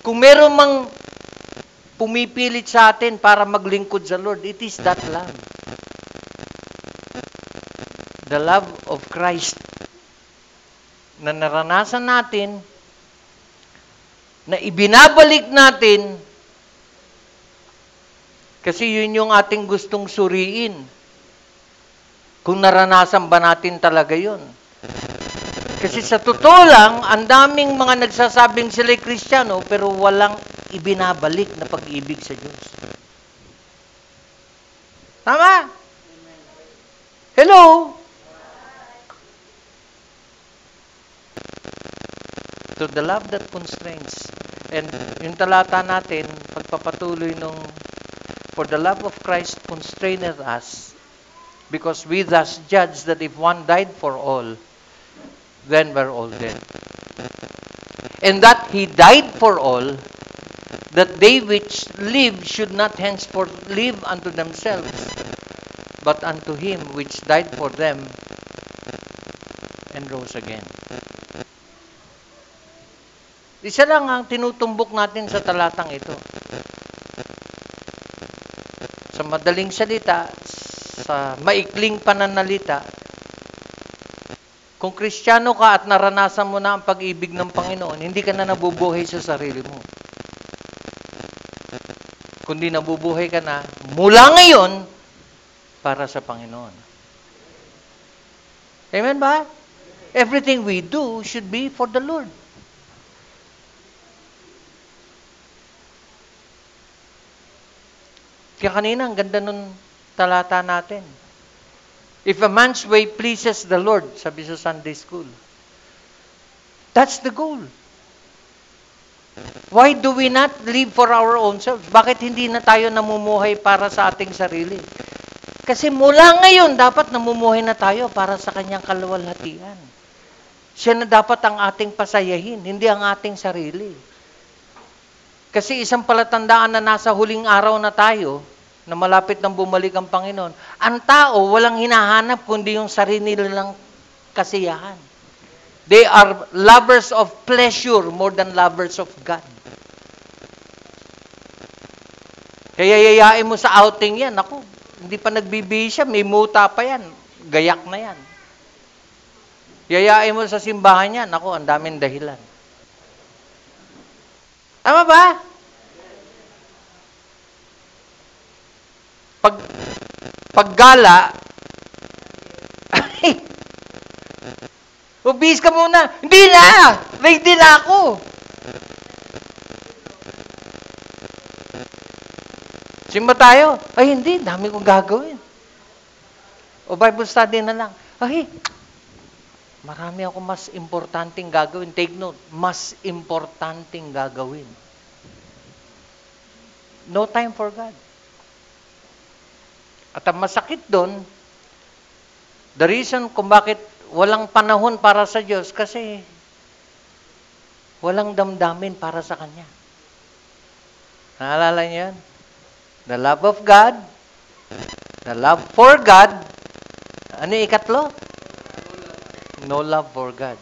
Kung meron mang pumipilit sa atin para maglingkod sa Lord, it is that love. The love of Christ na naranasan natin, na ibinabalik natin, kasi yun yung ating gustong suriin. Kung naranasan ba natin talaga yun. Kasi sa totoo lang, ang daming mga nagsasabing sila'y Kristiyano, pero walang ibinabalik na pag-ibig sa Diyos. Tama? Hello? To the love that constrains. And yung talata natin, pagpapatuloy nung, for the love of Christ constraineth us, because we thus judge that if one died for all, then we're all dead. And that he died for all, that they which live should not henceforth live unto themselves, but unto him which died for them and rose again. Isa lang ang tinutumbok natin sa talatang ito. Sa madaling salita, sa maikling pananalita, kung Kristiyano ka at naranasan mo na ang pag-ibig ng Panginoon, hindi ka na nabubuhay sa sarili mo. Kundi nabubuhay ka na mula ngayon para sa Panginoon. Amen ba? Everything we do should be for the Lord. Kaya kanina, ang ganda nun talata natin. If a man's way pleases the Lord, sabi sa Sunday school, that's the goal. Why do we not live for our own selves? Bakit hindi na tayo namumuhay para sa ating sarili? Kasi mula ngayon, dapat namumuhay na tayo para sa kanyang kaluwalhatian. Siya na dapat ang ating pasayahin, hindi ang ating sarili. Kasi isang palatandaan na nasa huling araw na tayo, na malapit nang bumalik ang Panginoon, ang tao walang hinahanap kundi yung sarili nilang kasiyahan. They are lovers of pleasure more than lovers of God. Kaya yayain mo sa outing yan, ako, hindi pa nagbibihis siya, may muta pa yan, gayak na yan. Yayain mo sa simbahan yan, ako, ang daming dahilan. Tama ba? Paggala, ubis ka muna. Hindi na! Ready na ako. Simba tayo. Ay, hindi. Dami kong gagawin. O Bible study na lang. Ay, marami ako mas importanteng gagawin. Take note, mas importanteng gagawin. No time for God. At ang masakit doon, the reason kung bakit walang panahon para sa Diyos, kasi walang damdamin para sa Kanya. Naalala niyo yan? The love of God, the love for God, ano yung ikatlo? No love for God.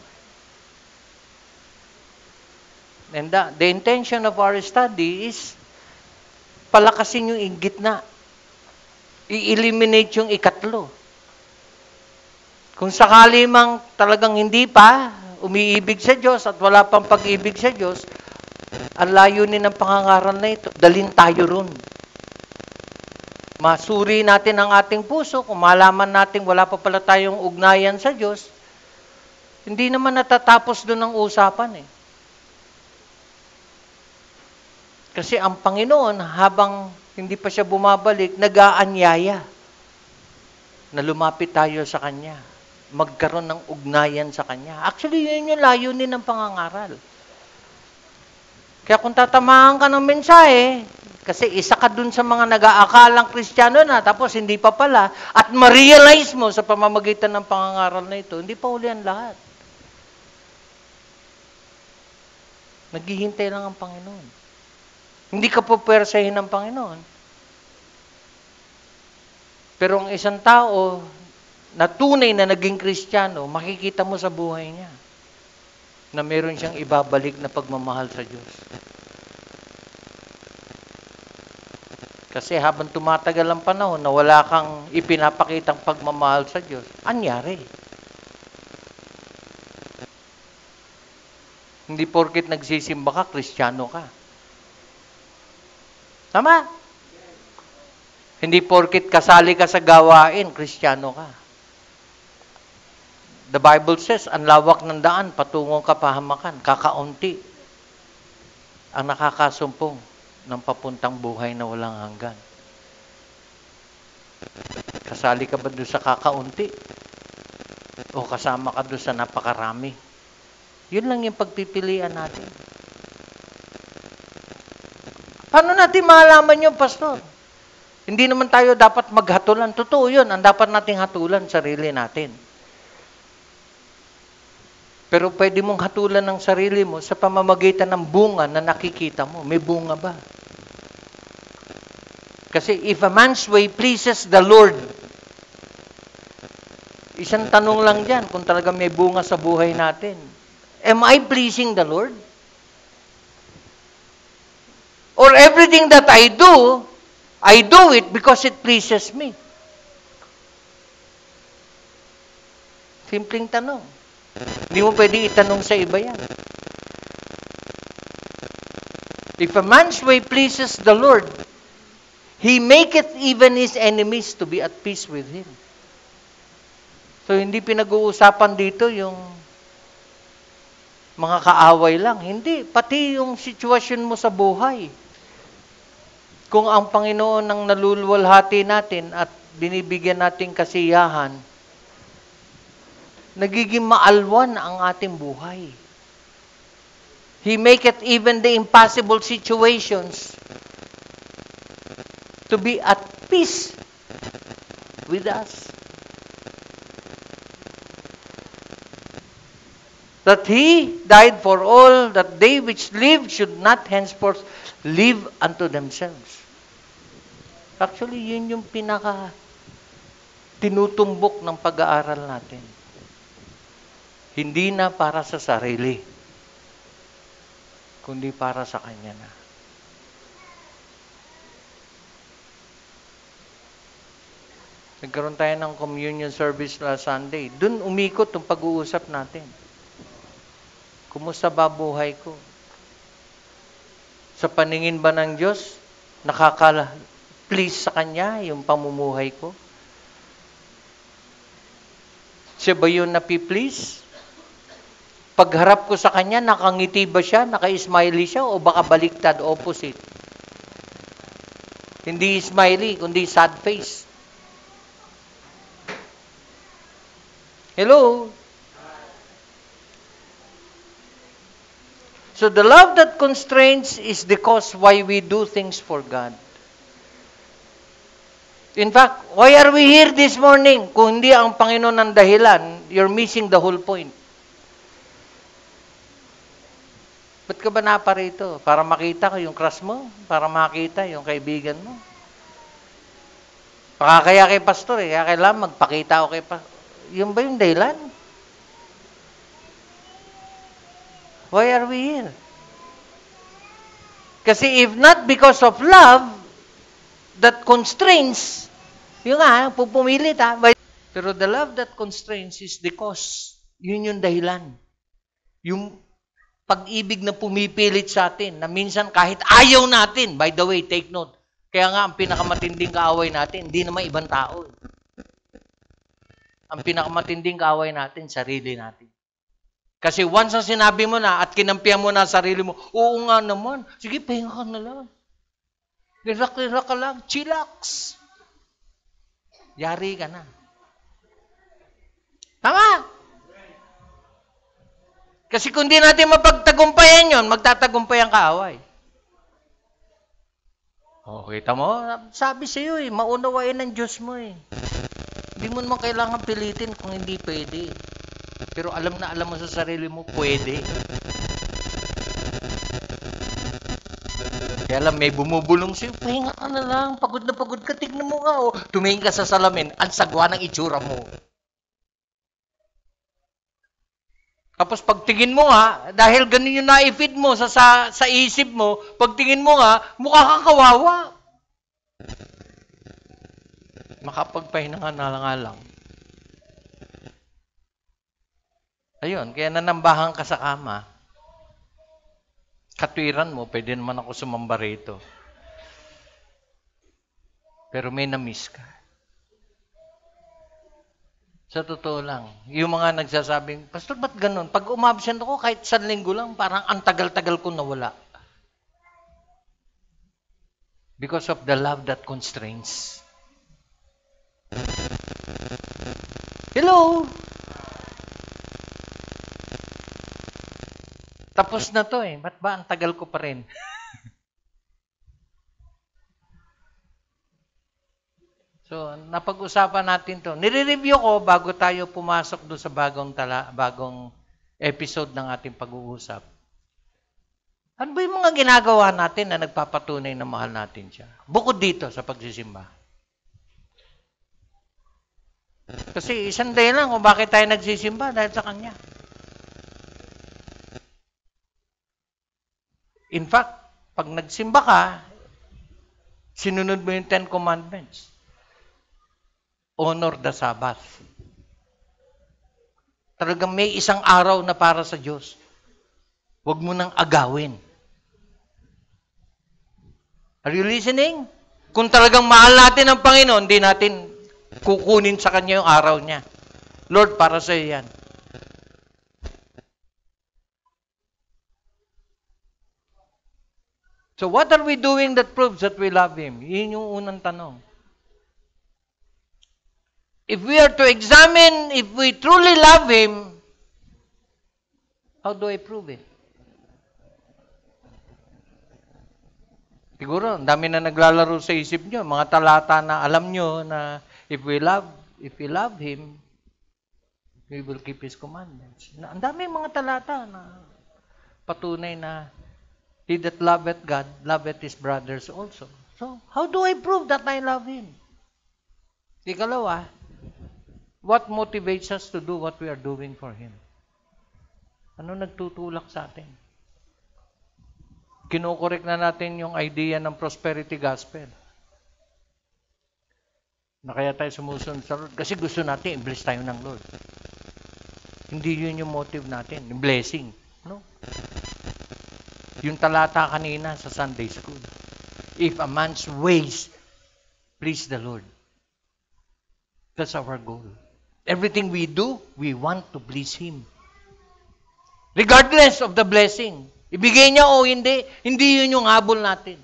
And the intention of our study is palakasin yung gitna. I-eliminate yung ikatlo. Kung sakali mang talagang hindi pa umiibig sa Diyos at wala pang pag-ibig sa Diyos, ang layunin ng pangangaral na ito, dalhin tayo ron. Masuri natin ang ating puso, kung malaman natin wala pa pala tayong ugnayan sa Diyos, hindi naman natatapos doon ang usapan eh. Kasi ang Panginoon, habang hindi pa siya bumabalik, nag-aanyaya na lumapit tayo sa Kanya. Magkaroon ng ugnayan sa Kanya. Actually, yun yung layunin ng pangangaral. Kaya kung tatamaan ka ng mensahe, kasi isa ka dun sa mga nag-aakalang Kristiyano na, tapos hindi pa pala, at ma-realize mo sa pamamagitan ng pangangaral na ito, hindi pa huli ang lahat. Naghihintay lang ang Panginoon. Hindi ka po pwersahin ng Panginoon. Pero ang isang tao na tunay na naging Kristiyano, makikita mo sa buhay niya na meron siyang ibabalik na pagmamahal sa Diyos. Kasi habang tumatagal ang panahon na wala kang ipinapakitang pagmamahal sa Diyos, anyari? Hindi porket nagsisimba ka, Kristiyano ka. Tama? Hindi porket kasali ka sa gawain, Kristiyano ka. The Bible says, ang lawak ng daan patungong kapahamakan, kakaunti ang nakakasumpong ng papuntang buhay na walang hanggan. Kasali ka ba doon sa kakaunti? O kasama ka doon sa napakarami? Yun lang yung pagpipilian natin. Paano natin malaman yun, Pastor? Hindi naman tayo dapat maghatulan. Totoo yun. Ang dapat nating hatulan, sarili natin. Pero pwede mong hatulan ng sarili mo sa pamamagitan ng bunga na nakikita mo. May bunga ba? Kasi if a man's way pleases the Lord, isang tanong lang dyan kung talaga may bunga sa buhay natin. Am I pleasing the Lord? Or everything that I do it because it pleases me? Simpleng tanong. Hindi mo pwede itanong sa iba yan. If a man's way pleases the Lord, He maketh even His enemies to be at peace with Him. So, hindi pinag-uusapan dito yung mga kaaway lang. Hindi. Pati yung sitwasyon mo sa buhay. Kung ang Panginoon ang naluluwalhati natin at binibigyan natin kasiyahan, nagiging maalwan ang ating buhay. He maketh even the impossible situations to be at peace with us. That He died for all, that they which live should not henceforth live unto themselves. Actually, yun yung tinutumbok ng pag-aaral natin. Hindi na para sa sarili, kundi para sa Kanya na. Nagkaroon tayo ng communion service last Sunday. Doon umikot yung pag-uusap natin. Kumusta ba buhay ko? Sa paningin ba ng Diyos, nakaka-please sa Kanya yung pamumuhay ko? Siya ba yun napi-please? Pagharap ko sa Kanya, nakangiti ba siya? Naka-smiley siya? O baka baliktad, opposite? Hindi smiley, kundi sad face. Hello? So the love that constrains is the cause why we do things for God. In fact, why are we here this morning? Kung hindi ang Panginoon ang dahilan, you're missing the whole point. Ba't ka ba naparito? Para makita ko yung crush mo? Para makita yung kaibigan mo? Baka kaya kay pastor kaya kailangan magpakita ako kay pastor. Yung ba yung dahilan? Why are we here? Kasi if not because of love that constrains, yun nga, pupumilit ha. Pero the love that constrains is the cause. Yun yung dahilan. Yung pag-ibig na pumipilit sa atin, na minsan kahit ayaw natin, by the way, take note, kaya nga ang pinakamatinding kaaway natin, hindi naman ibang tao. Ang pinakamatinding kaaway natin, sarili natin. Kasi once na sinabi mo na at kinampihan mo na sarili mo, oo nga naman, sige, pahinga ka na lang. Relax ka lang, chillax. Yari ka na. Tama? Kasi kung di natin mapagtagumpayan yon, magtatagumpay ang kaaway. O, kita mo, sabi sa iyo maunawain ng Diyos mo Hindi mo naman kailangan pilitin kung hindi pwede. Pero alam na alam mo sa sarili mo, pwede. Kaya alam, may bumubulong sa'yo, pahinga ka na lang, pagod na pagod ka, tignan mo nga, tumingin ka sa salamin, ang sagwa ng itsura mo. Tapos pagtingin mo nga, dahil ganun yung na-feed mo sa isip mo, pagtingin mo nga, mukha kang kawawa. Makapagpahinga na nga lang. Ayun, kaya nanambahan ka sa kama. Katwiran mo, pwede naman ako sumamba rito. Pero may na-miss ka. Sa totoo lang, yung mga nagsasabing, Pastor, ba't ganun? Pag umabsent ako, kahit 1 linggo lang, parang ang tagal-tagal ko nawala. Because of the love that constrains. Hello? Tapos na to eh. Ba't ba ang tagal ko pa rin? So, napag-usapan natin to. Nire-review ko bago tayo pumasok doon sa bagong episode ng ating pag-uusap. Ano ba yung mga ginagawa natin na nagpapatunay na mahal natin siya? Bukod dito sa pagsisimba. Kasi isang day lang kung bakit tayo nagsisimba dahil sa Kanya. In fact, pag nagsimba ka, sinunod mo yung 10 Commandments. Honor the Sabbath. Talagang may isang araw na para sa Diyos. Huwag mo nang agawin. Are you listening? Kung talagang mahal natin ang Panginoon, hindi natin kukunin sa Kanya yung araw niya. Lord, para sa iyo yan. So what are we doing that proves that we love Him? Yun yung unang tanong. If we are to examine if we truly love Him, how do I prove it? Siguro, ang dami na naglalaro sa isip nyo, mga talata na alam nyo na if we love Him, we will keep His commandments. Ang dami mga talata na patunay na he that loveth God, loveth his brothers also. So, how do I prove that I love Him? Ikalawa, what motivates us to do what we are doing for Him? Ano nagtutulak sa atin? Kinokorek na natin yung idea ng prosperity gospel. Na kaya tayo sumusunod sa Lord. Kasi gusto natin, i-bless tayo ng Lord. Hindi yun yung motive natin, yung blessing. No? Yung talata kanina sa Sunday school. If a man's ways please the Lord. That's our goal. Everything we do, we want to please Him. Regardless of the blessing. Ibigay niya o hindi, hindi yun yung habol natin.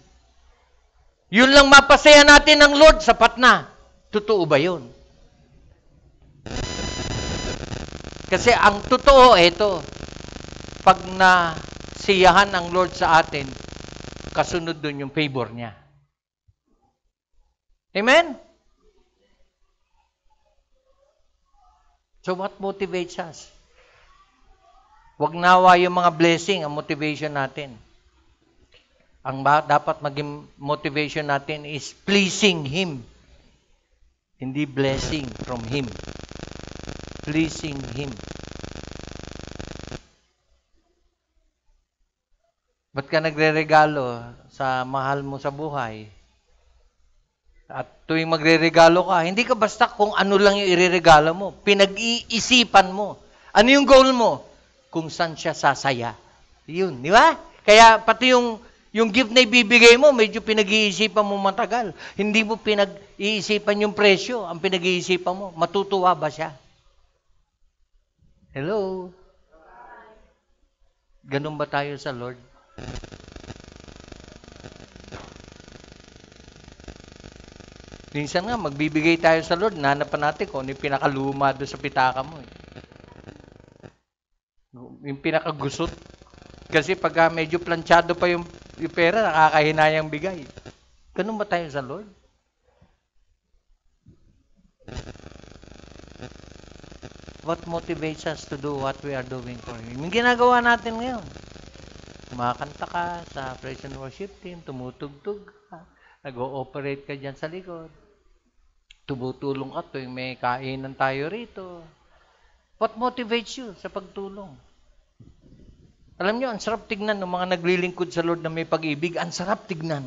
Yun lang mapasaya natin ng Lord, sapat na. Totoo ba yun? Kasi ang totoo, ito, pag nasiyahan ang Lord sa atin, kasunod dun yung favor niya. Amen? So what motivates us? Huwag nawa yung mga blessing ang motivation natin. Ang dapat maging motivation natin is pleasing Him. Hindi blessing from Him. Pleasing Him. Ba't ka nagre-regalo sa mahal mo sa buhay? At tuwing magre-regalo ka, hindi ka basta kung ano lang yung ireregalo mo. Pinag-iisipan mo. Ano yung goal mo? Kung saan siya sasaya. Yun, di ba? Kaya pati yung gift na ibibigay mo, medyo pinag-iisipan mo matagal. Hindi mo pinag-iisipan yung presyo. Ang pinag-iisipan mo, matutuwa ba siya? Hello? Ganun ba tayo sa Lord? Minsan nga, magbibigay tayo sa Lord, nanapan natin kung ano yung pinakaluma doon sa pitaka mo. Yung pinakagusot. Kasi pag medyo planchado pa yung pera, nakakahinayang bigay. Ganun ba tayo sa Lord? What motivates us to do what we are doing for Him? Yung ginagawa natin ngayon. Kumakanta ka sa praise and worship team, tumutugtog ka, nag-ooperate ka dyan sa likod, tumutulong ka tuwing may kainan tayo rito. What motivates you sa pagtulong? Alam niyo, ang sarap tignan ng mga naglilingkod sa Lord na may pag-ibig. Ang sarap tignan.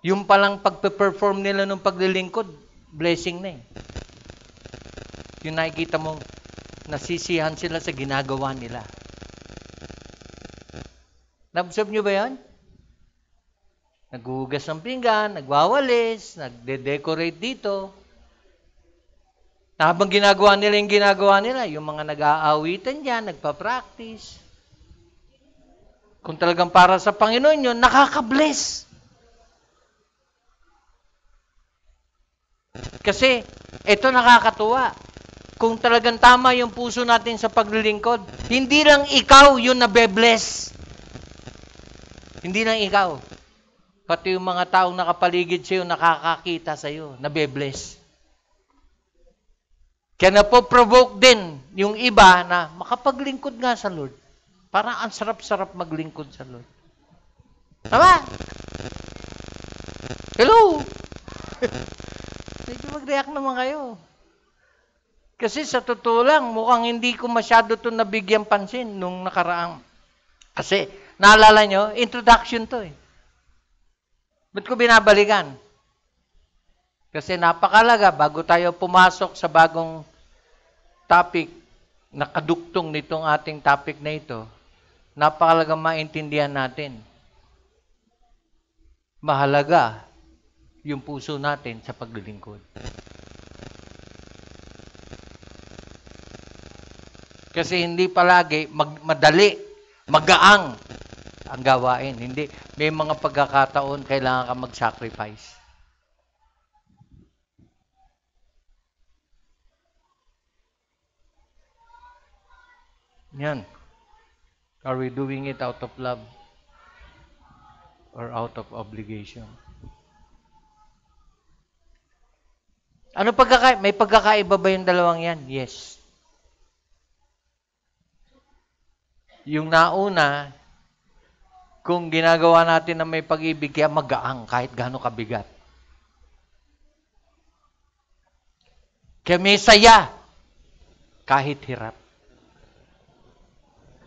Yung palang pagpe-perform nila ng paglilingkod, blessing na eh. Yung nakikita mong nasisihan sila sa ginagawa nila. Na-observe nyo ba yan? Naghuhugas ng pinggan, nagwawalis, nagde-decorate dito. Habang ginagawa nila, yung mga nag-aawitan dyan, nagpa-practice. Kung talagang para sa Panginoon yun, nakaka-bless. Kasi, ito nakakatuwa. Kung talagang tama yung puso natin sa paglilingkod, hindi lang ikaw yung nabe-bless. Hindi lang ikaw. Pati yung mga taong nakapaligid sa'yo, nakakakita sa'yo, nabe-bless. Kaya napoprovoke din yung iba na makapaglingkod nga sa Lord. Parang ang sarap-sarap maglingkod sa Lord. Tama? Hello? Medyo mag-react naman kayo. Kasi sa totoo lang, mukhang hindi ko masyado ito nabigyan pansin nung nakaraang. Kasi, naalala nyo, introduction to eh. Ba't ko binabalikan? Kasi napakalaga, bago tayo pumasok sa bagong topic, nakaduktong nitong ating topic na ito, napakalaga maintindihan natin. Mahalaga yung puso natin sa paglilingkod. Kasi hindi palagi madali, magaang ang gawain. Hindi. May mga pagkakataon, kailangan ka mag-sacrifice. Yan. Are we doing it out of love or out of obligation? Ano may pagkakaiba ba yung dalawang yan? Yes. Yung nauna, kung ginagawa natin na may pag-ibig, kaya magaang kahit gaano kabigat. Kaya may saya kahit hirap.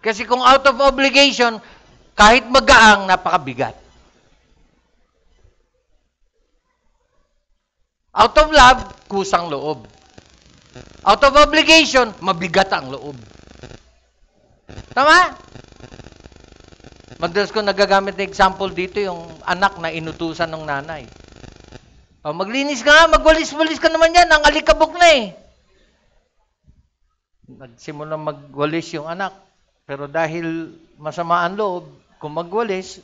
Kasi kung out of obligation, kahit magaang, napakabigat. Out of love, kusang loob. Out of obligation, mabigat ang loob. Tama? Madalas ko nagagamit na example dito yung anak na inutusan ng nanay. O, maglinis ka nga, magwalis-walis ka naman yan, ang alikabok na eh. Nagsimula magwalis yung anak. Pero dahil masama ang loob, kung magwalis,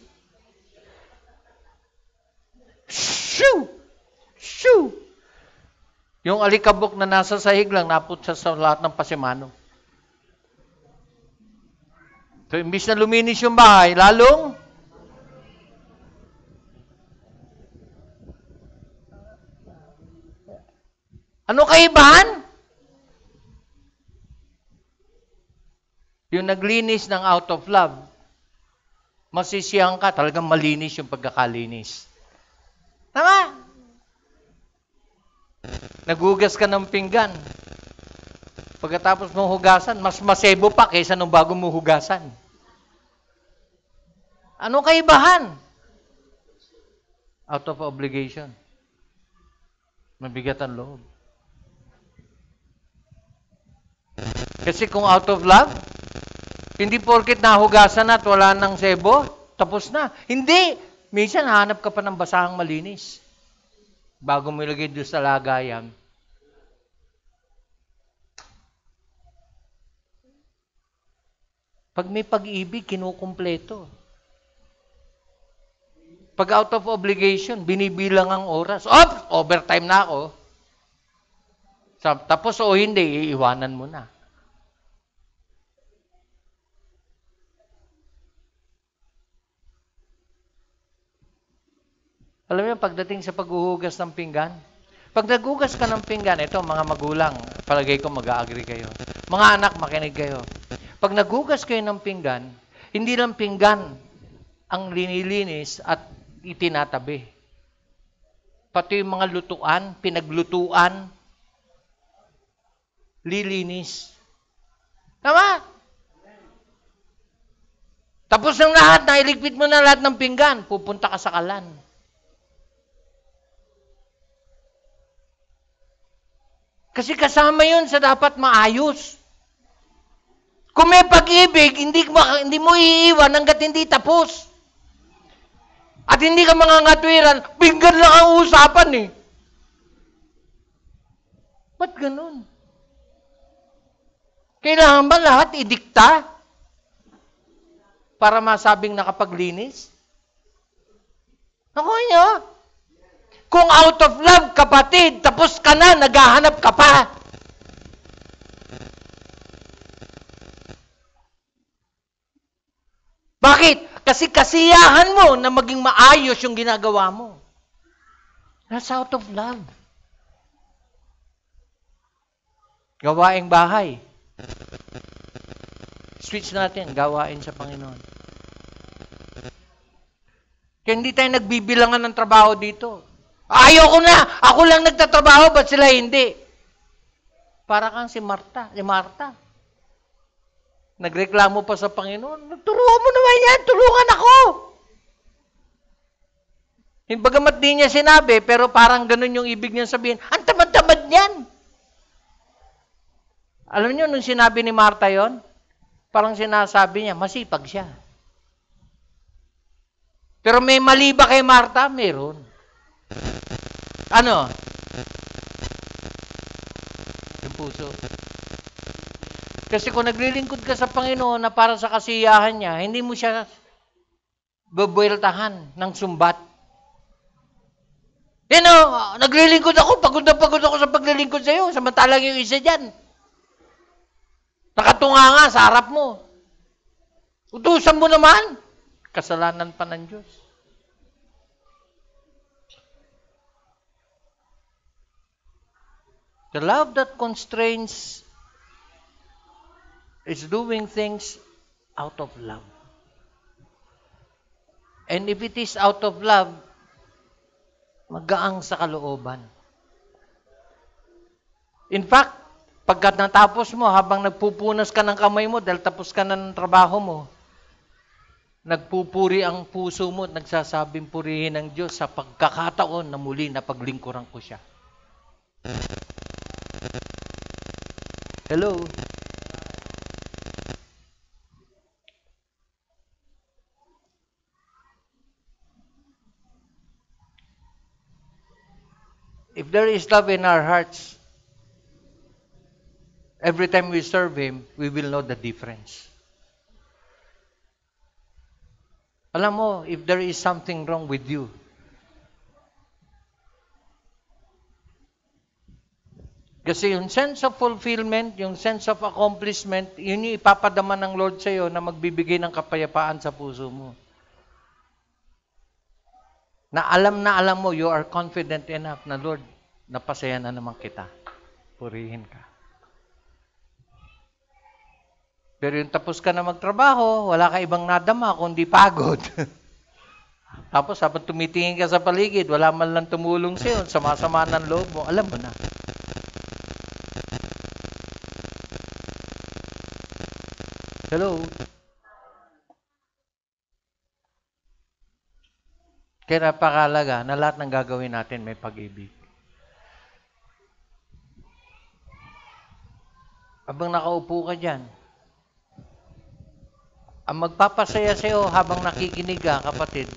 shoo! Shoo! Yung alikabok na nasa sahig lang, napunta sa lahat ng pasimano. So, imbis na luminis yung bahay, lalong ano kaibahan? Yung naglinis ng out of love, masisiyang ka, talagang malinis yung pagkakalinis. Tama? Nagugas ka ng pinggan. Pagkatapos mong hugasan, mas masebo pa kaysa nung bago mo hugasan. Ano kaibahan? Out of obligation. Mabigat ang loob. Kasi kung out of love, hindi porket nahugasan at wala ng sebo, tapos na. Hindi. Minsan, hanap ka pa ng basahang malinis. Bago mo ilagay doon sa lagayan. Pag may pag-ibig, kinukumpleto. Pag out of obligation, binibilang ang oras. Overtime na ako. Tapos o hindi, iiwanan mo na. Alam mo, pagdating sa paghuhugas ng pinggan, pag naghugas ka ng pinggan, ito mga magulang, palagay ko mag-a-agree kayo. Mga anak, makinig kayo. Pag naghugas kayo ng pinggan, hindi lang pinggan ang linilinis at itinatabi. Pati yung mga lutuan, pinaglutuan, lilinis. Tama? Tapos ng lahat, nailigpit mo na lahat ng pinggan, pupunta ka sa kalan. Kasi kasama yun sa dapat maayos. Kung may pag-ibig, hindi mo iiwan hanggat hindi tapos. At hindi ka mangangatwiran, pinggan lang ang usapan eh. Ba't ganun? Kailangan ba lahat idikta para masabing nakapaglinis? Ako nyo. Kung out of love, kapatid, tapos ka na, naghahanap ka pa. Bakit? Kasi kasiyahan mo na maging maayos yung ginagawa mo. That's out of love. Gawaing bahay. Switch natin, gawain sa Panginoon. Kaya hindi tayo nagbibilangan ng trabaho dito. Ayoko na! Ako lang nagtatrabaho, ba't sila hindi? Para kang si Marta. Nagreklamo pa sa Panginoon. Turuan mo naman yan! Tulungan ako! Bagamat di niya sinabi, pero parang ganun yung ibig niya sabihin. Ang tamad-tamad niyan! Alam niyo, nung sinabi ni Marta yon, parang sinasabi niya, masipag siya. Pero may mali ba kay Marta? Meron. Ano? Yung puso. Kasi kung naglilingkod ka sa Panginoon na para sa kasiyahan niya, hindi mo siya babueltahan ng sumbat. Naglilingkod ako, pagod ako sa paglilingkod sa iyo, samantalang yung isa dyan. Nakatunga nga sa harap mo. Utusan mo naman. Kasalanan pa ng Diyos. The love that constrains is doing things out of love. And if it is out of love, magaang sa kalooban. In fact, pagkat natapos mo, habang nagpupunas ka ng kamay mo dahil tapos ka na ng trabaho mo, nagpupuri ang puso mo at nagsasabing purihin ng Diyos sa pagkakataon na muli na paglingkuran ko siya. Hello? If there is love in our hearts, every time we serve Him, we will know the difference. Alam mo, if there is something wrong with you, kasi yung sense of fulfillment, yung sense of accomplishment, yun yung ipapadama ng Lord sa iyo na magbibigay ng kapayapaan sa puso mo. Na alam mo, you are confident enough na, Lord, napasaya na naman kita. Purihin ka. Pero yung tapos ka na magtrabaho, wala ka ibang nadama kundi pagod. Tapos habang tumitingin ka sa paligid, wala man lang tumulong sa'yo, sama-sama ng loob mo, alam mo na. Hello? Kaya napakalaga na lahat ng gagawin natin may pag-ibig. Habang nakaupo ka dyan, ang magpapasaya sa iyo habang nakikinig ka, kapatid,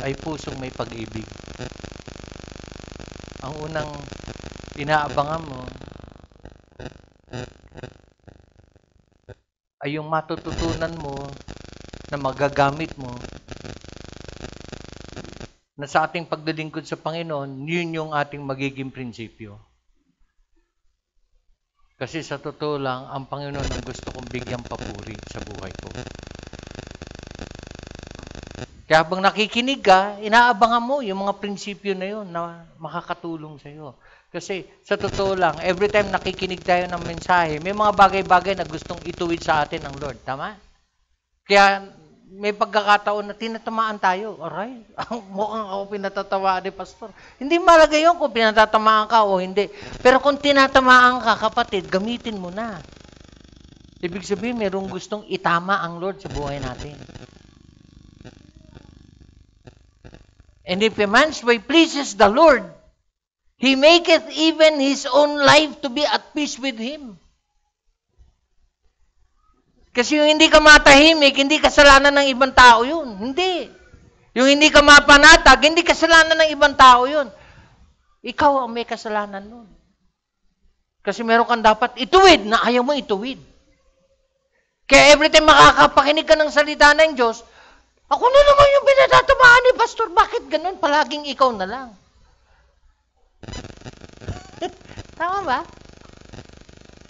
ay pusong may pag-ibig. Ang unang inaabangan mo ay yung matututunan mo na magagamit mo na sa ating pagdalingkod sa Panginoon, yun yung ating magiging prinsipyo. Kasi sa totoo lang, ang Panginoon ang gusto kong bigyang papuri sa buhay ko. Kaya habang nakikinig ka, inaabangan mo yung mga prinsipyo na yun na makakatulong sa iyo. Kasi sa totoo lang, every time nakikinig tayo ng mensahe, may mga bagay-bagay na gustong ituwid sa atin ng Lord. Tama? Kaya may pagkakataon na tinatamaan tayo. Aray, mukhang ako pinatatamaan ni Pastor. Hindi malaga yun kung pinatatamaan ka o hindi. Pero kung tinatamaan ka, kapatid, gamitin mo na. Ibig sabihin, mayroong gustong itama ang Lord sa buhay natin. And if a man's way pleases the Lord, He maketh even his own life to be at peace with him. Kasi yung hindi ka matahimik, hindi kasalanan ng ibang tao yun. Hindi. Yung hindi ka mapanatag, hindi kasalanan ng ibang tao yun. Ikaw ang may kasalanan nun. Kasi meron kang dapat ituwid na ayaw mo ituwid. Kaya every time makakapakinig ka ng salita ng Diyos, ako na naman yung pinatatamaan ni Pastor. Bakit ganun? Palaging ikaw na lang. Tama ba?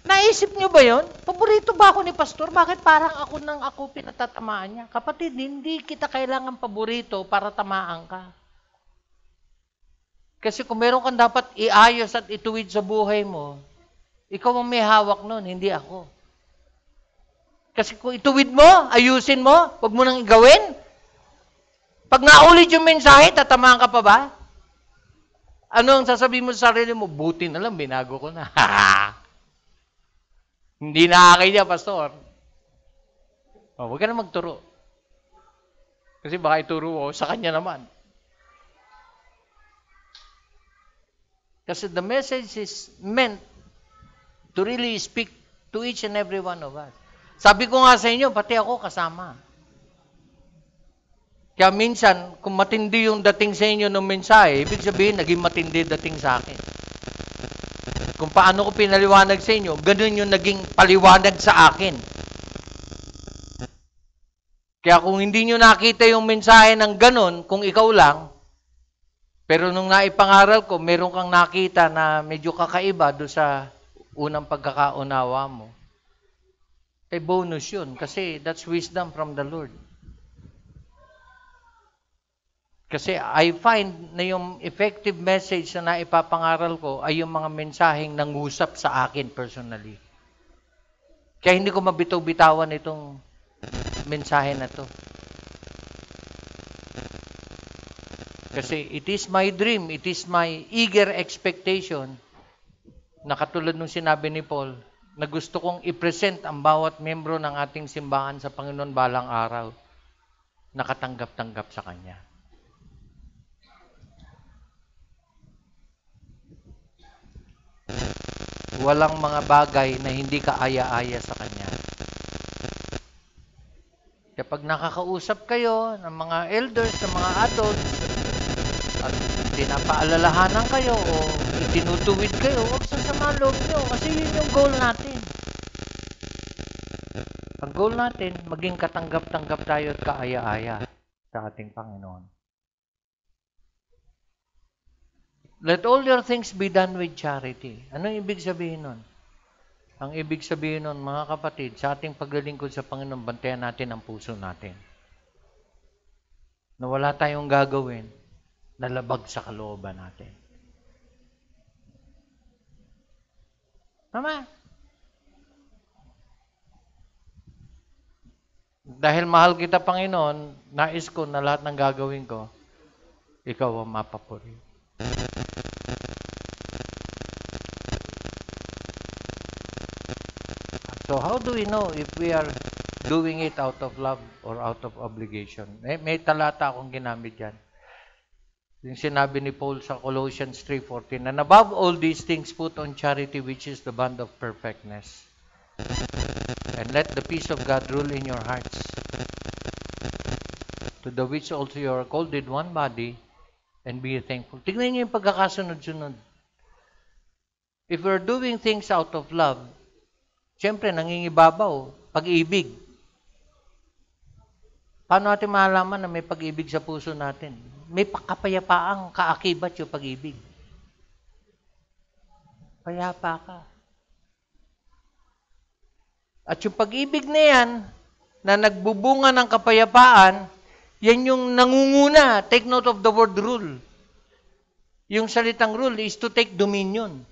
Naisip niyo ba yon? Paborito ba ako ni Pastor? Bakit parang ako pinatatamaan niya? Kapatid, hindi kita kailangan paborito para tamaan ka. Kasi kung meron kang dapat iayos at ituwid sa buhay mo, ikaw ang may hawak nun, hindi ako. Kasi kung ituwid mo, ayusin mo, huwag mo nang gawin. Pag naulit yung mensahe, tatamaan ka pa ba? Ano ang sasabihin mo sa sarili mo? Buti na lang, binago ko na. Hindi na akin niya, Pastor. Huwag ka na magturo. Kasi baka ituro mo sa kanya naman. Kasi the message is meant to really speak to each and every one of us. Sabi ko nga sa inyo, pati ako kasama. Kaya minsan, kung matindi yung dating sa inyo ng mensahe, ibig sabihin, naging matindi dating sa akin. Kung paano ko pinaliwanag sa inyo, ganun yung naging paliwanag sa akin. Kaya kung hindi nyo nakita yung mensahe ng ganun, kung ikaw lang, pero nung naipangaral ko, meron kang nakita na medyo kakaiba doon sa unang pagkakaunawa mo, eh bonus yun, kasi that's wisdom from the Lord. Kasi I find na yung effective message na naipapangaral ko ay yung mga mensaheng nangusap sa akin personally. Kaya hindi ko mabitaw-bitawan itong mensahe na to. Kasi it is my dream, it is my eager expectation na katulad nung sinabi ni Paul, na gusto kong i-present ang bawat membro ng ating simbahan sa Panginoon balang araw, nakatanggap-tanggap sa Kanya. Walang mga bagay na hindi kaaya-aya sa Kanya. Kapag nakakausap kayo ng mga elders, ng mga adults, at pinapaalalahanan kayo o itinutuwid kayo, huwag sasama loob nyo kasi yun yung goal natin. Ang goal natin, maging katanggap-tanggap tayo at kaaya-aya sa ating Panginoon. Let all your things be done with charity. Anong ibig sabihin nun? Ang ibig sabihin nun, mga kapatid, sa ating paglilingkod sa Panginoon, bantayan natin ang puso natin. Na wala tayong gagawin, nalabag sa kalooban natin. Tama? Dahil mahal kita, Panginoon, nais ko na lahat ng gagawin ko, ikaw ang mapapuri. So how do we know if we are doing it out of love or out of obligation? May talata akong ginamit dyan. Yung sinabi ni Paul sa Colossians 3:14, and above all these things put on charity, which is the bond of perfectness. And let the peace of God rule in your hearts, to the which also you are called in one body, and be thankful. Tignan niyo yung pagkakasunod-sunod. If we're doing things out of love, siyempre, nangingibabaw, pag-ibig. Paano natin malalaman na may pag-ibig sa puso natin? May kapayapaang kaakibat yung pag-ibig. Payapa ka. At yung pag-ibig na yan, na nagbubunga ng kapayapaan, yan yung nangunguna. Take note of the word rule. Yung salitang rule is to take dominion.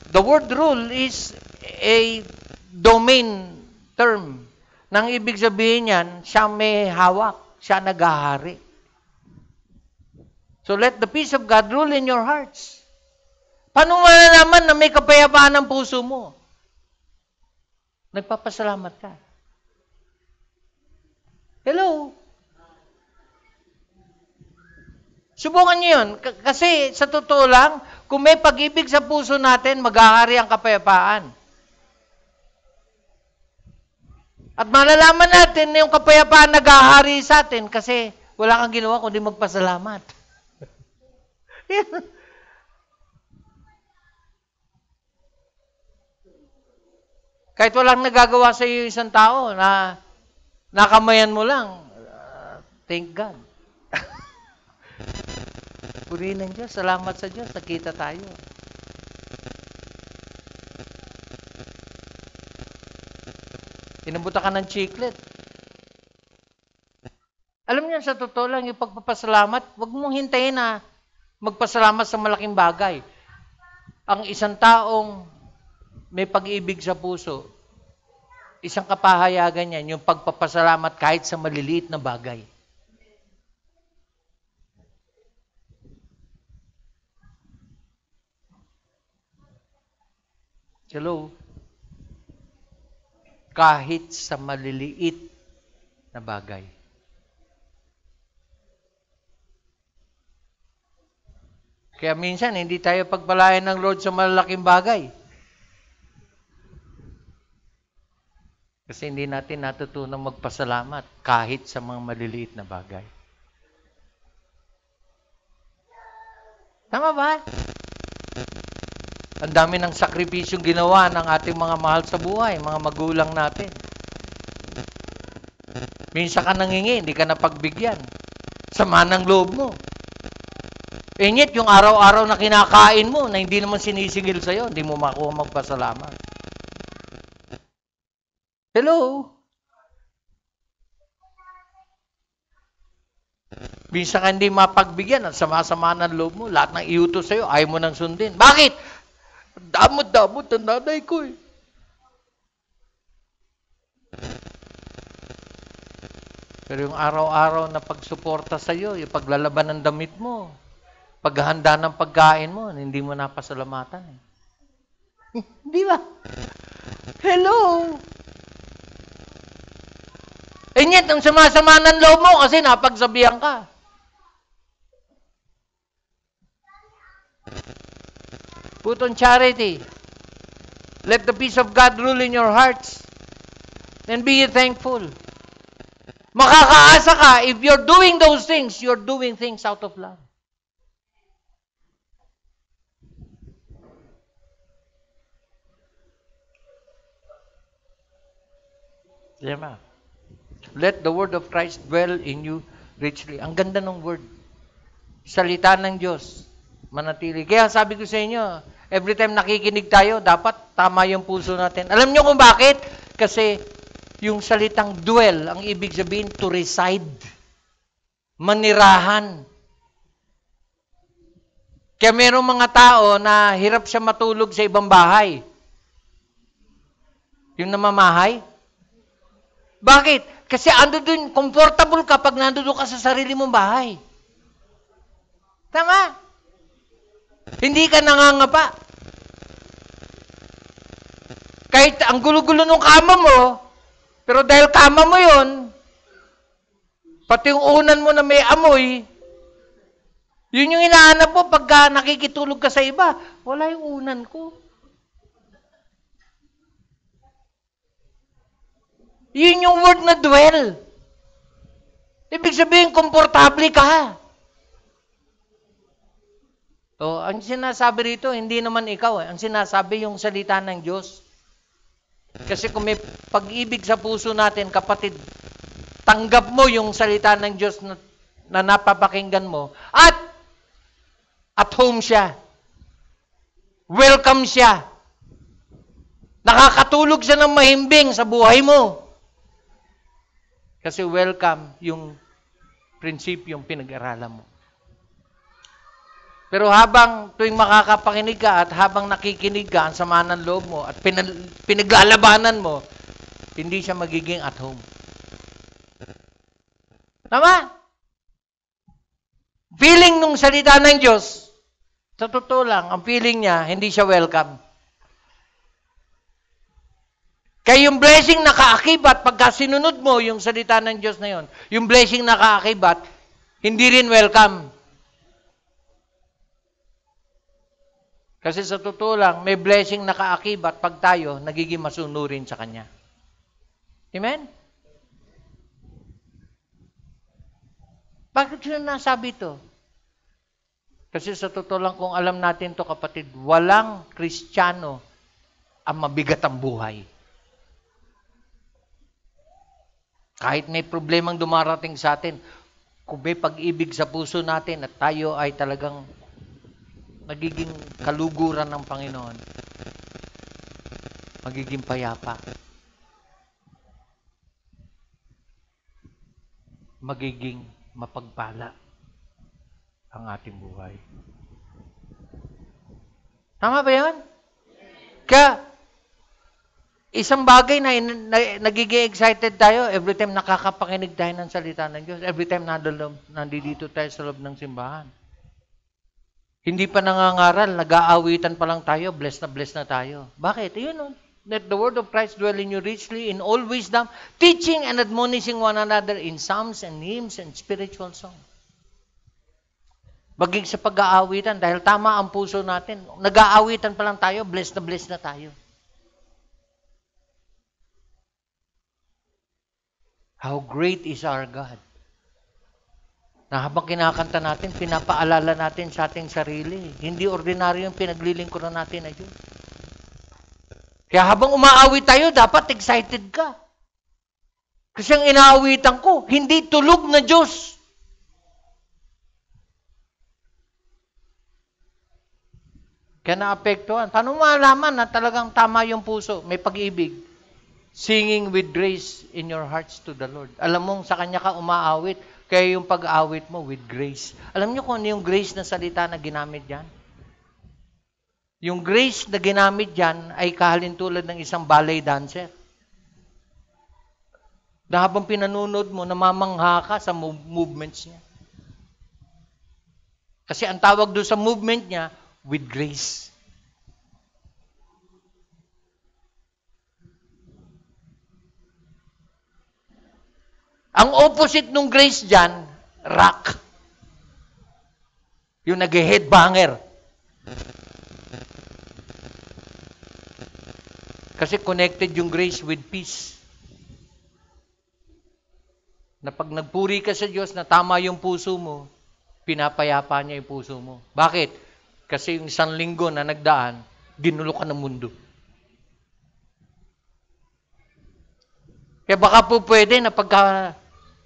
The word rule is a domain term. Nang ibig sabihin yan, siya may hawak, siya naghahari. So let the peace of God rule in your hearts. Paano malalaman na may kapayapaan ang puso mo? Nagpapasalamat ka. Hello? Subukan niyo yun. Kasi sa totoo lang, kung may pag-ibig sa puso natin, maghahari ang kapayapaan. At malalaman natin na yung kapayapaan naghahari sa atin kasi wala kang ginawa kundi magpasalamat. Kahit walang nagagawa sa iyo isang tao na nakamayan mo lang, thank God. Purihin ng Diyos, salamat sa Diyos, nakita tayo. Inabutan ka ng chiclet. Alam niyo, sa totoo lang, yung pagpapasalamat, huwag mong hintayin na magpasalamat sa malaking bagay. Ang isang taong may pag-ibig sa puso, isang kapahayagan niyan, yung pagpapasalamat kahit sa maliliit na bagay. Hello? Kahit sa maliliit na bagay. Kaya minsan, hindi tayo pagpalayan ng Lord sa malalaking bagay. Kasi hindi natin natutunang magpasalamat kahit sa mga maliliit na bagay. Tama ba? Ang dami ng sakripisyong ginawa ng ating mga mahal sa buhay, mga magulang natin. Minsan ka nangingi, hindi ka napagbigyan. Sama ng loob mo. Yet, yung araw-araw na kinakain mo, na hindi naman sinisingil sa'yo, hindi mo makuha magpasalamat. Hello? Minsan ka hindi mapagbigyan at sama-sama ng loob mo, lahat ng iutos sa'yo, ayaw mo nang sundin. Bakit? Damot-damot ang nanay ko eh. Pero yung araw-araw na pagsuporta sa'yo, yung paglalaban ng damit mo, paghahanda ng pagkain mo, hindi mo napasalamatan eh. Di ba? Hello? Yet, ang sama-sama ng loob mo kasi napagsabihan ka. Put on charity. Let the peace of God rule in your hearts. And be thankful. Makakaasa ka, if you're doing those things, you're doing things out of love. Diba? Let the word of Christ dwell in you richly. Ang ganda ng word. Salita ng Diyos. Manatili. Kaya sabi ko sa inyo, every time nakikinig tayo, dapat tama yung puso natin. Alam niyo kung bakit? Kasi yung salitang dwell, ang ibig sabihin to reside. Manirahan. Kaya mayroong mga tao na hirap siya matulog sa ibang bahay. Yung namamahay. Bakit? Kasi ando dun, comfortable ka pag nandoon ka sa sarili mong bahay. Tama? Hindi ka nangangapa. Kahit ang gulo-gulo ng kama mo, pero dahil kama mo yon, pati yung unan mo na may amoy, yun yung inaanap mo pagka nakikitulog ka sa iba. Wala yung unan ko. Yun yung word na dwell. Ibig sabihin, komportable ka. O, ang sinasabi rito, hindi naman ikaw. Ang sinasabi yung salita ng Diyos. Kasi kung may pag-ibig sa puso natin, kapatid, tanggap mo yung salita ng Diyos na napapakinggan mo. At home siya. Welcome siya. Nakakatulog siya ng mahimbing sa buhay mo. Kasi welcome yung prinsipyong pinag-aralan mo. Pero habang tuwing makakapakinig ka at habang nakikinig ka, ang sama ng loob mo at pinaglalabanan mo, hindi siya magiging at home. Tama? Feeling nung salita ng Diyos, sa totoo lang, ang feeling niya, hindi siya welcome. Kaya yung blessing na kaakibat, pagka sinunod mo yung salita ng Diyos na yun, yung blessing na kaakibat, hindi rin welcome. Kasi sa totoo lang, may blessing na kaakibat pag tayo nagiging masunurin sa Kanya. Amen? Bakit yun nasabi ito? Kasi sa totoo lang, kung alam natin to kapatid, walang Kristiyano ang mabigat ang buhay. Kahit may problemang dumarating sa atin, kung may pag-ibig sa puso natin at tayo ay talagang magiging kaluguran ng Panginoon, magiging payapa, magiging mapagpala ang ating buhay. Tama ba yan? Kaya, isang bagay na nagiging excited tayo every time nakakapakinig tayo ng salita ng Diyos, every time nandito tayo sa loob ng simbahan. Hindi pa nangangaral, nag-aawitan pa lang tayo, blessed na tayo. Bakit? Yun, let the word of Christ dwell in you richly in all wisdom, teaching and admonishing one another in psalms and hymns and spiritual songs. Maging sa pag-aawitan, dahil tama ang puso natin, nag-aawitan pa lang tayo, blessed na tayo. How great is our God. Na habang kinakanta natin, pinapaalala natin sa ating sarili. Hindi ordinaryo yung pinaglilingkuran natin na Diyos. Kaya habang umaawit tayo, dapat excited ka. Kasi ang inaawitan ko, hindi tulog na Diyos. Kaya naapektuhan. Paano malaman na talagang tama yung puso? May pag-ibig. Singing with grace in your hearts to the Lord. Alam mo, sa Kanya ka umaawit, kaya yung pag-awit mo with grace. Alam niyo kung ano yung grace na salita na ginamit dyan? Yung grace na ginamit dyan ay kahalintulad ng isang ballet dancer. Na habang pinanunod mo, namamangha ka sa movements niya. Kasi ang tawag doon sa movement niya, with grace. Ang opposite ng grace dyan, rock. Yung nag-headbanger. Kasi connected yung grace with peace. Na pag nagpuri ka sa Diyos na tama yung puso mo, pinapayapa niya yung puso mo. Bakit? Kasi yung isang linggo na nagdaan, ginulo ka ng mundo. Kaya baka po pwede na pagka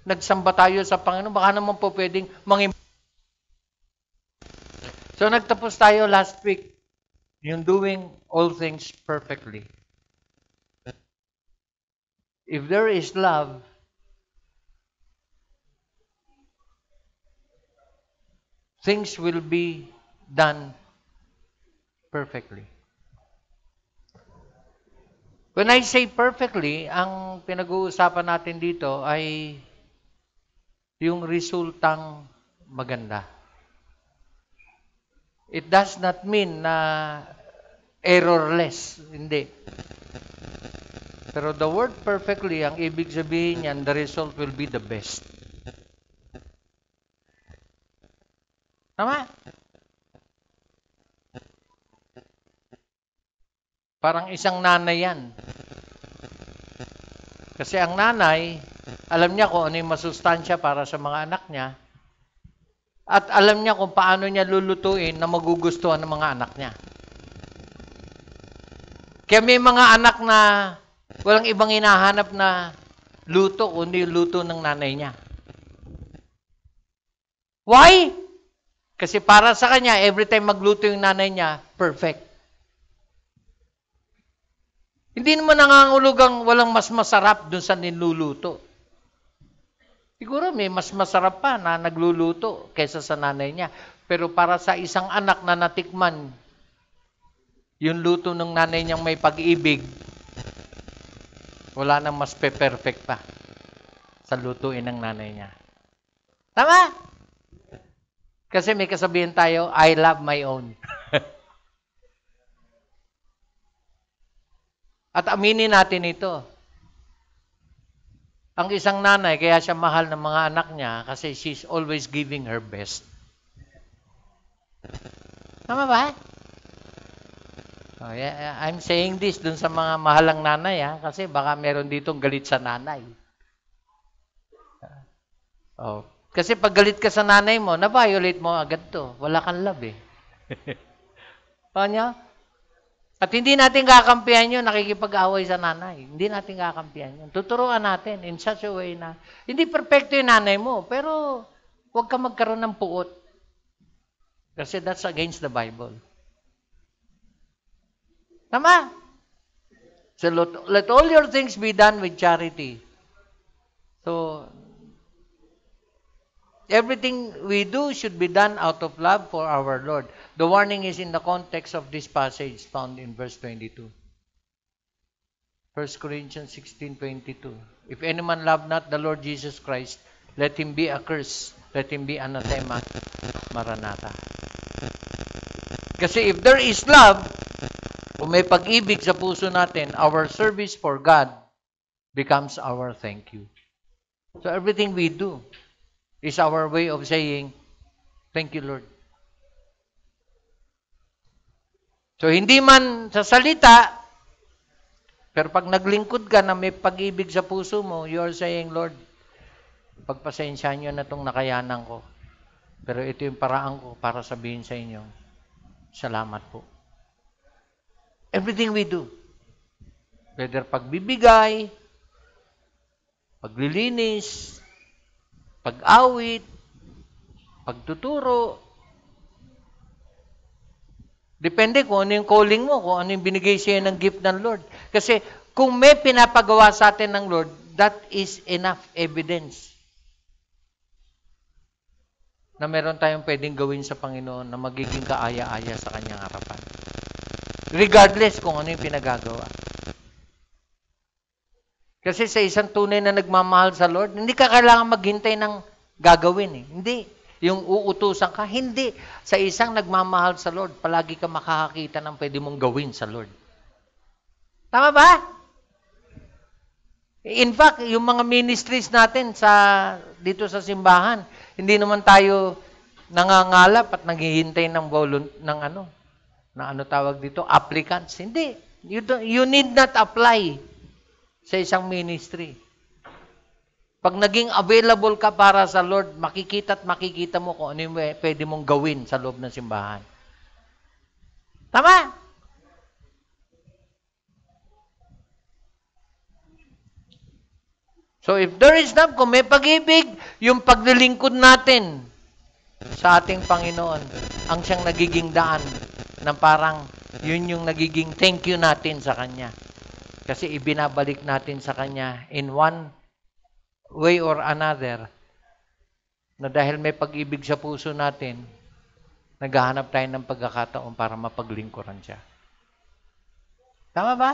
nagsamba tayo sa Panginoon, baka naman po pwedeng So nagtapos tayo last week, yung doing all things perfectly. If there is love, things will be done perfectly. When I say perfectly, ang pinag-uusapan natin dito ay yung resultang maganda. It does not mean na errorless. Hindi. Pero the word perfectly, ang ibig sabihin niyan, the result will be the best. Tama? Parang isang nanay yan. Kasi ang nanay, alam niya kung ano yung masustansya para sa mga anak niya, at alam niya kung paano niya lulutuin na magugustuhan ng mga anak niya. Kaya may mga anak na walang ibang hinahanap na luto, kundi luto ng nanay niya. Why? Kasi para sa kanya, every time magluto yung nanay niya, perfect. Hindi naman nangangulugang walang mas masarap dun sa niluluto. Siguro may mas masarap pa na nagluluto kaysa sa nanay niya. Pero para sa isang anak na natikman, yung luto ng nanay niyang may pag-ibig, wala nang mas perfect pa sa lutuin ng nanay niya. Tama? Kasi may kasabihan tayo, I love my own. At aminin natin ito. Ang isang nanay, kaya siya mahal ng mga anak niya kasi she's always giving her best. Tama ba? Oh, yeah, I'm saying this dun sa mga mahalang nanay, kasi baka meron ditong galit sa nanay. Oh, kasi pag galit ka sa nanay mo, na-violate mo agad to. Wala kang love eh. Paano? At hindi natin kakampihan yun, nakikipag-away sa nanay. Hindi natin kakampihan yun. Tuturuan natin in such a way na, hindi perfecto yung nanay mo, pero huwag ka magkaroon ng puot. Kasi that's against the Bible. Tama? So let all your things be done with charity. So, everything we do should be done out of love for our Lord. The warning is in the context of this passage found in verse 22. 1 Corinthians 16:22. If any man love not the Lord Jesus Christ, let him be accursed. Let him be anathema. Maranatha. Kasi if there is love, kung may pag-ibig sa puso natin, our service for God becomes our thank you. So everything we do is our way of saying, thank you, Lord. So hindi man sa salita, pero pag naglingkod ka na may pag-ibig sa puso mo, you are saying, Lord, pagpasensyahan nyo na itong nakayanan ko. Pero ito yung paraan ko para sabihin sa inyo, salamat po. Everything we do, whether pagbibigay, paglilinis, pag-awit, pagtuturo, depende kung ano yung calling mo, kung ano yung binigay sa'yo ng gift ng Lord. Kasi kung may pinapagawa sa atin ng Lord, that is enough evidence na meron tayong pwedeng gawin sa Panginoon na magiging kaaya-aya sa Kanyang harapan. Regardless kung ano yung pinagagawa. Kasi sa isang tunay na nagmamahal sa Lord, hindi ka kailangan maghintay ng gagawin eh. Hindi. Yung uutusan ka, hindi. Sa isang nagmamahal sa Lord, palagi ka makakakita ng pwede mong gawin sa Lord. Tama ba? In fact, yung mga ministries natin dito sa simbahan, hindi naman tayo nangangalap at naghihintay ng tawag dito, applicants. Hindi. You need not apply sa isang ministry. Pag naging available ka para sa Lord, makikita at makikita mo kung ano yung pwede mong gawin sa loob ng simbahan. Tama? So if there is love, kung may pag-ibig, yung paglilingkod natin sa ating Panginoon, ang siyang nagiging daan na parang yun yung nagiging thank you natin sa Kanya. Kasi ibinabalik natin sa Kanya in one way or another na dahil may pag-ibig sa puso natin, naghahanap tayo ng pagkakataon para mapaglingkuran siya. Tama ba?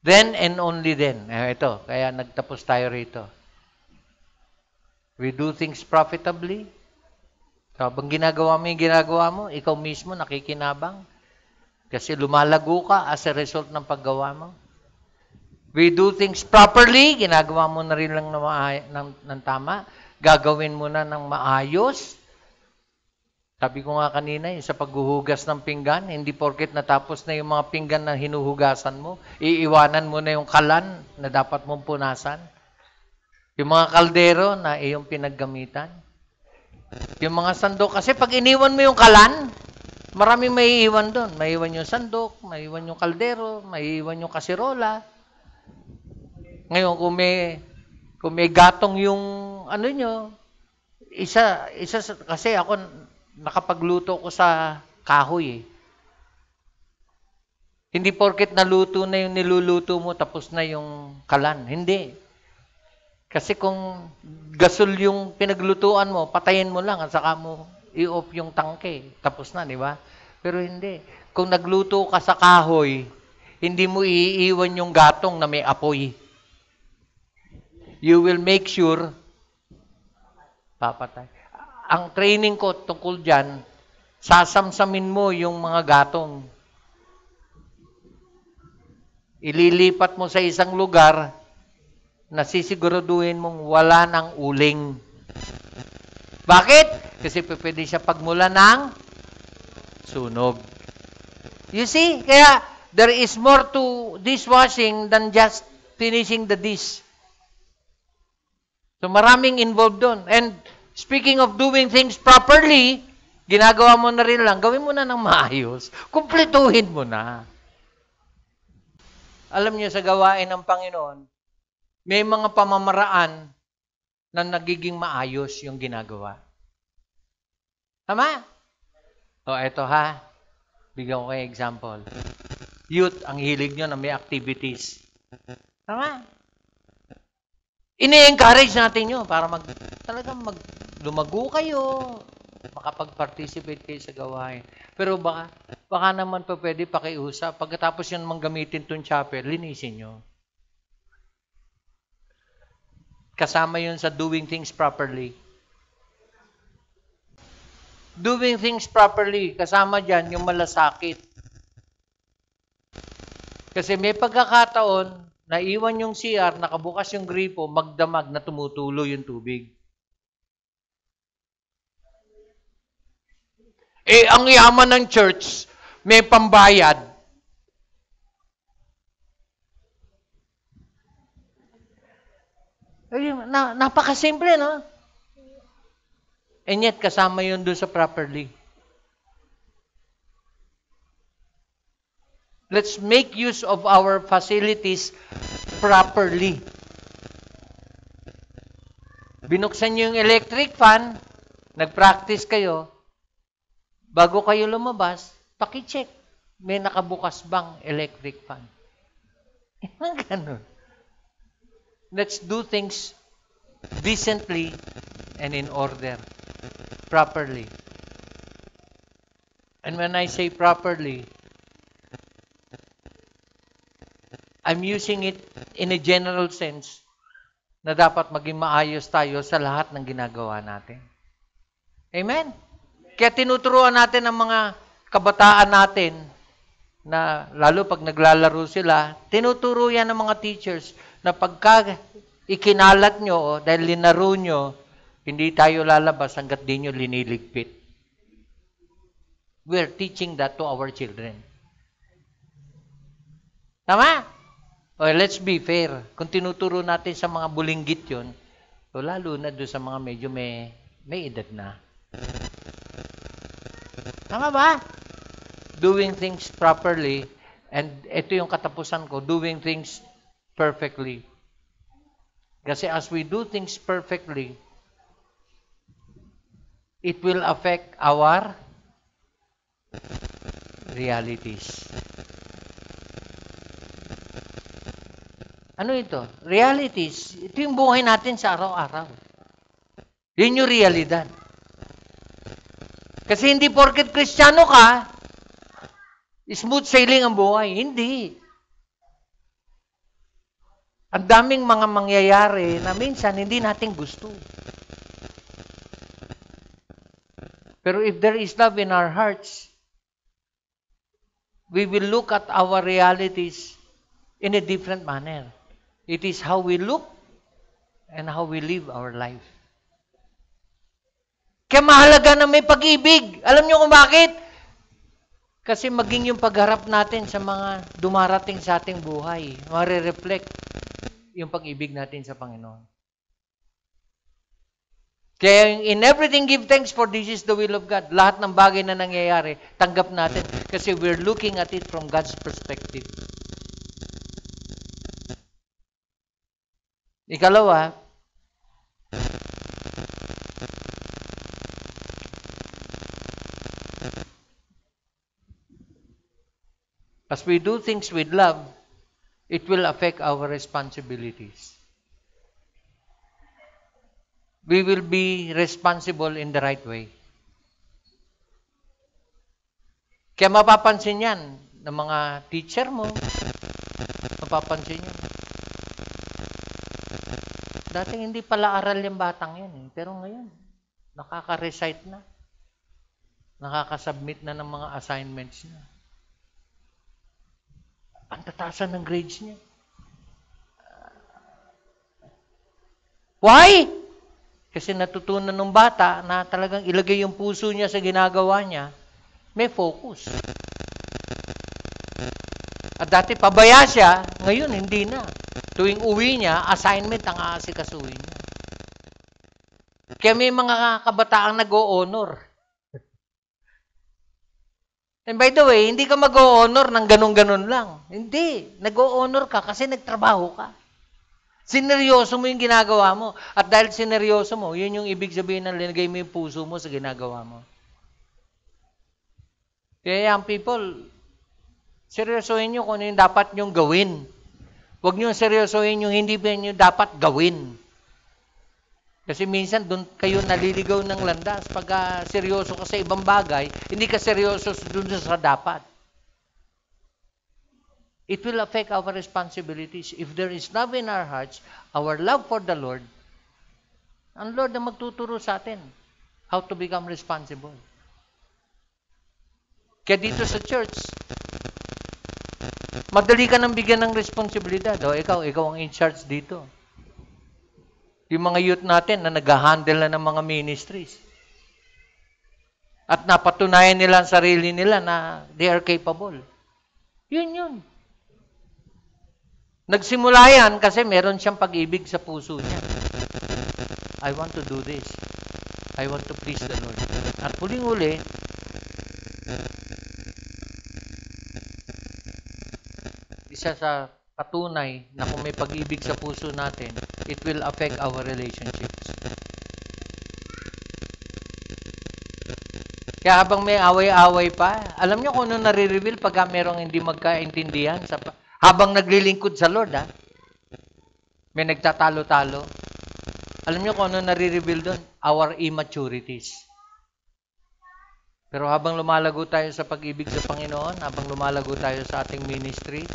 Then and only then. Ito, kaya nagtapos tayo rito. We do things profitably. So, habang ginagawa mo, ikaw mismo nakikinabang. Kasi lumalago ka as a result ng paggawa mo. We do things properly. Ginagawa mo na rin lang ng tama. Gagawin mo na ng maayos. Sabi ko nga kanina, sa paghuhugas ng pinggan, hindi porket natapos na yung mga pinggan na hinuhugasan mo, iiwanan mo na yung kalan na dapat mong punasan. Yung mga kaldero na iyong pinaggamitan. Yung mga sandok, kasi pag iniwan mo yung kalan, maraming may iiwan doon. May iwan yung sandok, may iwan yung kaldero, may iwan yung kasirola. Ngayon, kung may gatong yung isa kasi ako nakapagluto ko sa kahoy eh. Hindi porket naluto na yung niluluto mo tapos na yung kalan. Hindi. Kasi kung gasol yung pinaglutuan mo, patayin mo lang at saka mo i-off yung tangke. Tapos na, di ba? Pero hindi. Kung nagluto ka sa kahoy, hindi mo iiwan yung gatong na may apoy. You will make sure papatay. Ang training ko tungkol dyan, sasamsamin mo yung mga gatong. Ililipat mo sa isang lugar na sisiguraduhin mong wala ng uling. Bakit? Kasi pwede siya pagmula ng sunog. You see? Kaya, there is more to dishwashing than just finishing the dish. So, maraming involved doon. And, speaking of doing things properly, ginagawa mo na rin lang, gawin mo na ng maayos. Kumpletuhin mo na. Alam niyo, sa gawain ng Panginoon, may mga pamamaraan na nagiging maayos yung ginagawa. Tama? O, eto ha. Bigyan ko kayo example. Youth, ang hilig nyo na may activities. Tama? Ini-encourage natin nyo para talagang lumago kayo, makapag-participate kayo sa gawain. Pero baka naman pa pwede pakiusap. Pagkatapos yun manggamitin itong chapel, linisin nyo. Kasama yun sa doing things properly. Doing things properly, kasama dyan yung malasakit. Kasi may pagkakataon, naiwan yung CR, nakabukas yung gripo, magdamag na tumutulo yung tubig. Ang yaman ng church, may pambayad. Napakasimple, no? And yet, kasama yun doon sa properly. Let's make use of our facilities properly. Binuksan nyo yung electric fan, nag-practice kayo, bago kayo lumabas, paki-check, may nakabukas bang electric fan? Ganun. Let's do things decently and in order. Properly. And when I say properly, I'm using it in a general sense na dapat maging maayos tayo sa lahat ng ginagawa natin. Amen? Kaya tinuturuan natin ang mga kabataan natin na lalo pag naglalaro sila, tinuturo yan ng mga teachers na pagka ikinalat nyo dahil linaro nyo, hindi tayo lalabas hanggat di nyo liniligpit. We're teaching that to our children. Tama? Okay, let's be fair. Kung tinuturo natin sa mga bulinggit yun, so lalo na doon sa mga medyo may edad na. Tama ba? Doing things properly, and ito yung katapusan ko, doing things perfectly. Kasi as we do things perfectly, it will affect our realities. Ano ito? Realities. Ito yung buhay natin sa araw-araw. Yun yung realidad. Kasi hindi porket Kristiyano ka, smooth sailing ang buhay. Hindi. Ang daming mga mangyayari na minsan hindi natin gusto. Pero if there is love in our hearts, we will look at our realities in a different manner. It is how we look and how we live our life. Kaya mahalaga na may pag-ibig. Alam niyo kung bakit? Kasi maging yung pagharap natin sa mga dumarating sa ating buhay, mare-reflect yung pag-ibig natin sa Panginoon. Kaya in everything, give thanks for this is the will of God. Lahat ng bagay na nangyayari, tanggap natin kasi we're looking at it from God's perspective. Ikalawa, as we do things with love, it will affect our responsibilities. We will be responsible in the right way. Kaya mapapansin yan ng mga teacher mo. Mapapansin yan. Dating hindi pala aral yung batang yan eh. Pero ngayon, nakaka-recite na. Nakaka-submit na ng mga assignments niya. Ang tatasan ng grades niya. Why? Kasi natutunan ng bata na talagang ilagay yung puso niya sa ginagawa niya. May focus. At dati pabaya siya, ngayon hindi na. Tuwing uwi niya, assignment ang aasikasuhin niya. Kaya may mga kabataang nag-o-honor. And by the way, hindi ka mag-o-honor ng ganun-ganun lang. Hindi. Nag-o-honor ka kasi nagtrabaho ka. Sineryoso mo yung ginagawa mo. At dahil sineryoso mo, yun yung ibig sabihin ng linagay mo yung puso mo sa ginagawa mo. Kaya young people, seryosohin nyo kung ano yung dapat nyong gawin. Huwag nyo seryosohin yung hindi ba nyo dapat gawin. Kasi minsan doon kayo naliligaw ng landas. Pag seryoso ka sa ibang bagay, hindi ka seryoso doon sa dapat. It will affect our responsibilities. If there is love in our hearts, our love for the Lord, ang Lord na magtuturo sa atin how to become responsible. Kaya dito sa church, madali ka nang bigyan ng responsibilidad. O, ikaw ang in charge dito. Yung mga youth natin na nag-handle na ng mga ministries. At napatunayan nila ang sarili nila na they are capable. Yun. Nagsimula yan kasi meron siyang pag-ibig sa puso niya. I want to do this. I want to please the Lord. At huling-huli, isa sa patunay na kung may pag-ibig sa puso natin, it will affect our relationships. Kaya habang may away-away pa, alam nyo kung ano nare-reveal pag merong hindi magkaintindihan habang naglilingkod sa Lord, may nagtatalo-talo. Alam nyo kung ano nare-reveal doon? Our immaturities. Pero habang lumalago tayo sa pag-ibig sa Panginoon, habang lumalago tayo sa ating ministry,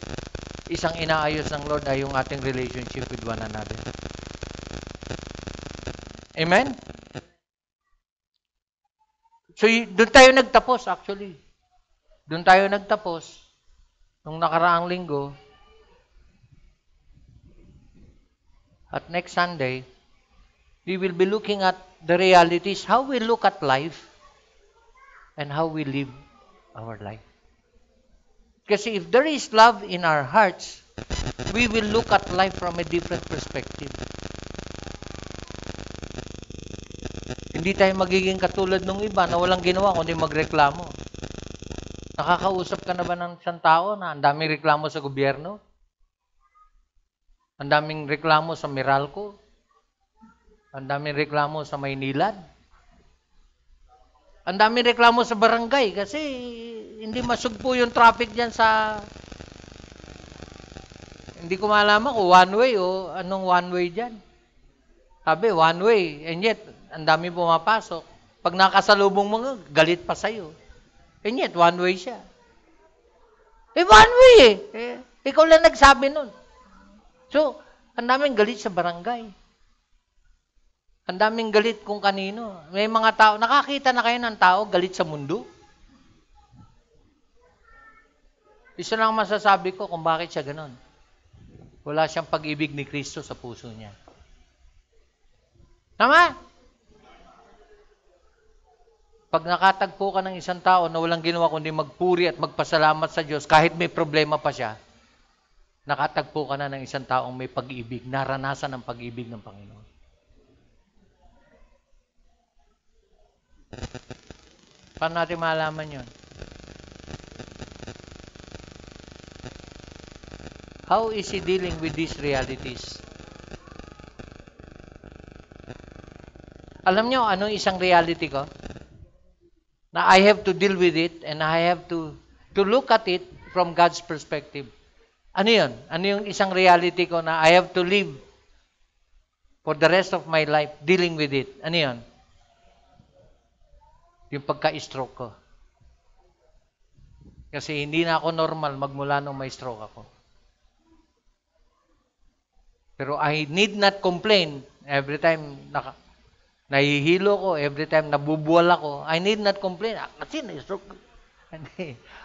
isang inaayos ng Lord ay yung ating relationship with one another. Amen? So, doon tayo nagtapos actually. Doon tayo nagtapos nung nakaraang linggo. At next Sunday, we will be looking at the realities, how we look at life and how we live our life. Kasi if there is love in our hearts, we will look at life from a different perspective. Hindi tayo magiging katulad ng iba na walang ginawa kundi magreklamo. Nakakausap ka na ba ng isang tao na ang daming reklamo sa gobyerno? Ang daming reklamo sa Meralco? Ang daming reklamo sa Maynilad? Ang daming reklamo sa barangay kasi hindi masugpo yung traffic dyan sa... Hindi ko malaman kung one way o anong one way dyan. Sabi, one way. And yet, ang dami pumapasok. Pag nakasalubong mo, galit pa sa'yo. And yet, one way siya. One way eh. Ikaw lang nagsabi nun. So, ang daming galit sa barangay. Ang daming galit kung kanino. May mga tao, nakakita na kayo ng tao galit sa mundo? Isa lang masasabi ko kung bakit siya ganon. Wala siyang pag-ibig ni Kristo sa puso niya. Tama? Pag nakatagpo ka ng isang tao na walang ginawa kundi magpuri at magpasalamat sa Diyos, kahit may problema pa siya, nakatagpo ka na ng isang taong may pag-ibig, naranasan ang pag-ibig ng Panginoon. Paano natin malaman yun? How is he dealing with these realities? Alam nyo, ano isang reality ko? Na I have to deal with it and I have to look at it from God's perspective. Ano yun? Ano yung isang reality ko na I have to live for the rest of my life dealing with it? Ano yun? Yung pagka-stroke ko. Kasi hindi na ako normal magmula nung may stroke ako. Pero I need not complain every time nahihilo ko, every time nabubuwal ako. I need not complain. Kasi na-stroke.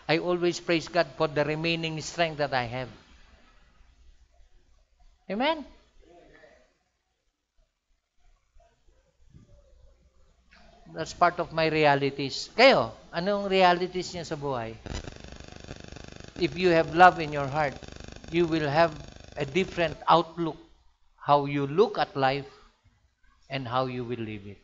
I always praise God for the remaining strength that I have. Amen? That's part of my realities. Kayo, anong realities niya sa buhay? If you have love in your heart, you will have a different outlook, how you look at life and how you will live it.